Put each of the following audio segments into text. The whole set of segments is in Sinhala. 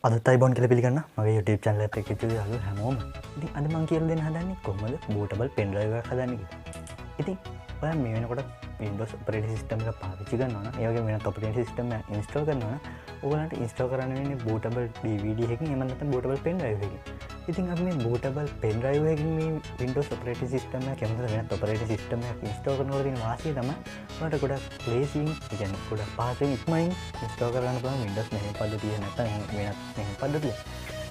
අදත් අයිබෝන් කියලා පිළිගන්න මගේ YouTube channel එකට එකතු වෙලා යාළුවෝ හැමෝම. ඉතින් අද මම කියලා දෙන්න හදන්නේ කොහොමද bootable pen drive එකක් හදන්නේ කියලා. ඉතින් ඔයා මේ වෙනකොට Windows operating system එක පාවිච්චි කරනවා නම් ඒ වගේම වෙනත් operating system එක install කරනවා නම් ඔයගලන්ට install කරන්න වෙන්නේ bootable DVD එකකින් එහෙම නැත්නම් bootable pen drive එකකින්. ඉතින් අපි මේ bootable pen drive එකකින් මේ Windows operating system එක කැමතිද වෙනත් operating system එකක් install කරනකොට තියෙන වාසිය තමයි ඔයාලට ගොඩක් lazy කියන්නේ ගොඩක් පහසුවෙන් ඉක්මනින් install කරගන්න පුළුවන් Windows මෙහෙම පද්ධතිය නැත්නම් වෙනත් මෙහෙම පද්ධතිය.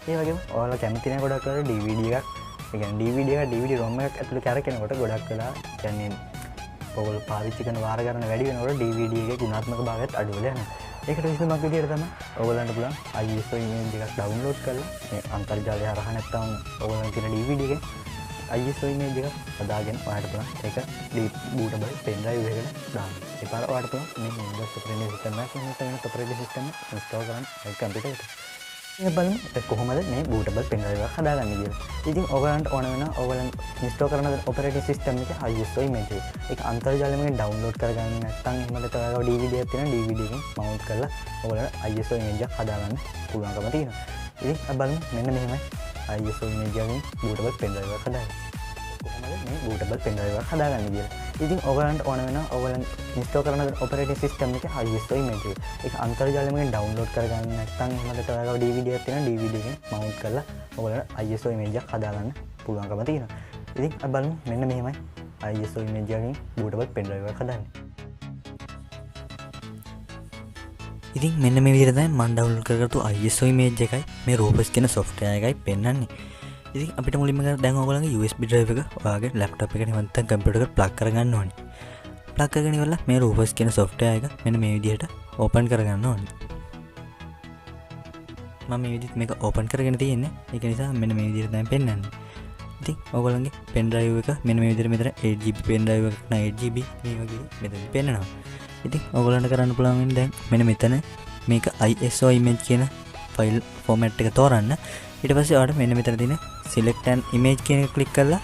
ඒ වගේම ඔයාලා කැමති නැහැ ගොඩක් වෙලාවට DVD එකක් ඒ කියන්නේ DVD එක DVD ROM එකක් ඇතුළේ කරකිනකොට ගොඩක් වෙලා කියන්නේ ඔයගොල්ලෝ පාවිච්චි කරන වාර ගණන වැඩි වෙනකොට DVD එකේ ගුණාත්මක භාවයත් අඩු වෙලා යනවා. ඒකට විසඳුමක් විදියට තමයි ඔයගොල්ලන්ට පුළුවන් ISO image එකක් download කරලා මේ අන්තර්ජාලය හරහා නැත්නම් ඔයගොල්ලන් තියෙන DVD එකෙන් ISO image එකක් හදාගෙන ඔයාලට පුළුවන් ඒක bootable pen drive එකකට දාන්න. ඒ පාර ඔයාලට පුළුවන් මේ Windows operating system එකක් නැත්නම් operating system එක install කරන්න ඒ කම්පියුටර් එකට. ඉතින් බලමු කොහොමද මේ bootable pen drive එකක් හදාගන්නේ කියලා. ඉතින් ඔයගලන්ට ඕන වෙනවා ඔයගලන් install කරන operating system එකේ ISO image එක. ඒක අන්තර්ජාලයෙන් download කරගන්න නැත්නම් එහෙම නැත්නම් ඔයාලගේ DVD එකක් තියෙන DVD එකෙන් mount කරලා ඔයගලන්ට ISO image එකක් හදාගන්න පුළුවන්කම තියෙනවා. ඉතින් අපි බලමු මෙන්න මෙහෙමයි ISO image එකෙන් bootable pen drive එකක් හදාගන්න. කොහොමද මේ bootable pen drive එකක් හදාගන්නේ කියලා. ඉතින් ඔයගලන්ට ඕන වෙනවා ඔයගලන් install කරන operating system එකේ ISO image එක. ඒක අන්තර්ජාලයෙන් download කරගන්න නැත්නම් එහෙම නැත්නම් ඔයාලගේ DVD එකක් තියෙන DVD එකෙන් mount කරලා ඔයගලන්ට ISO image එකක් හදාගන්න පුළුවන්කම තියෙනවා. ඉතින් අපි බලමු මෙන්න මෙහෙමයි ISO image එකකින් bootable pen drive එකක් හදන්නේ. ඉතින් මෙන්න මේ විදිහට තමයි මම ඩවුන්ලෝඩ් කරගත්තු ISO image එකයි මේ Rufus කියන software එකයි පෙන්වන්නේ. ඉතින් අපිට මුලින්ම දැන් ඔයගොල්ලන්ගේ USB drive එක ඔයාගේ laptop එකට නැත්නම් computer එකට plug කරගන්න ඕනේ. plug කරගෙන ඉවරලා මේ Rufus කියන software එක මෙන්න මේ විදිහට open කරගන්න ඕනේ. මම මේ විදිහට මේක open කරගෙන තියෙන්නේ. ඒක නිසා මෙන්න මේ විදිහට තමයි පෙන්වන්නේ. ඉතින් ඔයගොල්ලන්ගේ pen drive එක මෙන්න මේ විදිහට මෙතන 8GB pen drive එකක් නා 8GB මේ වගේ මෙතන පෙන්වනවා. ඉතින් ඔයගොල්ලන්ට කරන්න පුළුවන් වෙන්නේ දැන් මෙන්න මෙතන මේක ISO image කියන file format එක තෝරන්න. ඊට පස්සේ ඔයාලට මෙන්න මෙතන තියෙන select an image කියන එක click කරලා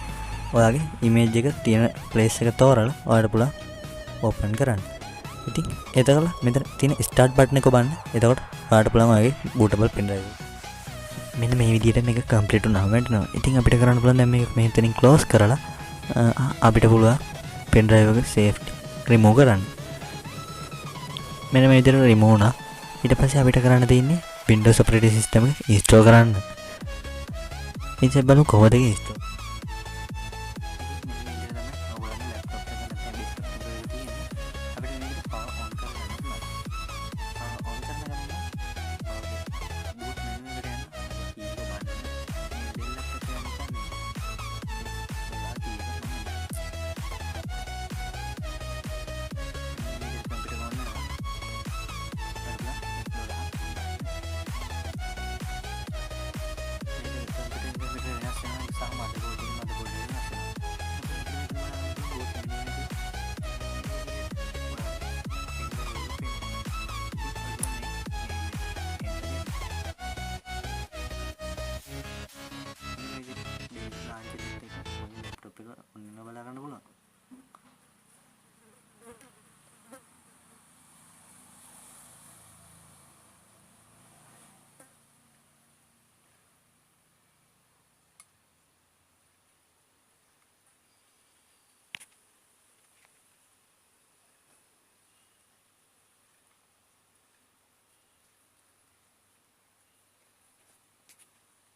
ඔයාගේ image එක තියෙන place එක තෝරලා ඔයාලට පුළුවන් open කරන්න. ඉතින් එතකොට මෙතන තියෙන start button එක ඔබන්න. එතකොට ඔයාලට පුළුවන් ඔයාගේ bootable pen drive මෙන්න මේ විදිහට මේක complete වුණාම වෙනවා. ඉතින් අපිට කරන්න පුළුවන් දැන් මේක මෙතනින් close කරලා අපිට පුළුවන් pen drive එක safety remove කරන්න. මෙන්න මේ විදිහට remove වුණා. ඊට පස්සේ අපිට කරන්න තියෙන්නේ Windows operating system එක install කරන්න. ඉතින් බලමු කොහොමද ඒක install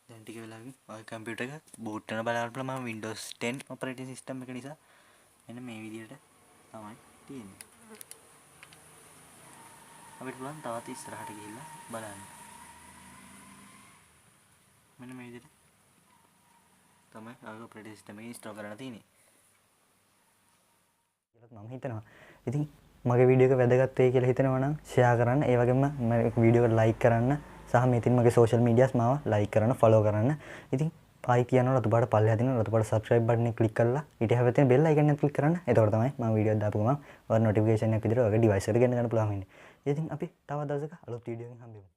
දැන් ටික වෙලාවකින් ඔය කම්පියුටර් එක boot වෙන බලන්න මම Windows 10 operating system එක නිසා මෙන්න මේ විදිහට තමයි තියෙන්නේ. අපිට පුළුවන් තවත් ඉස්සරහට ගිහිල්ලා බලන්න. මෙන්න මේ විදිහට තමයි ආගේ operating system එක install කරන්න තියෙන්නේ. කියලා මම හිතනවා. ඉතින් මගේ වීඩියෝ එක වැදගත් වෙයි කියලා හිතනවා නම් share කරන්න. ඒ වගේම මගේ වීඩියෝ එක like කරන්න. සහ මේ තියෙන මගේ social medias මාව like කරන්න follow කරන්න. ඉතින් ආයි කියනවා රතු පාට පල්ලෙහා තියෙන රතු පාට subscribe button එක click කරලා ඊට හැබැයි තියෙන bell icon එක click කරන්න. එතකොට තමයි මම වීඩියෝ දාපු ගමන් ඔයාලට notification එකක් විදිහට ඔයාගේ device එකට ගෙන්න ගන්න පුළුවන් වෙන්නේ. ඉතින් අපි තව දවසක අලුත් වීඩියෝ එකකින් හම්බෙමු.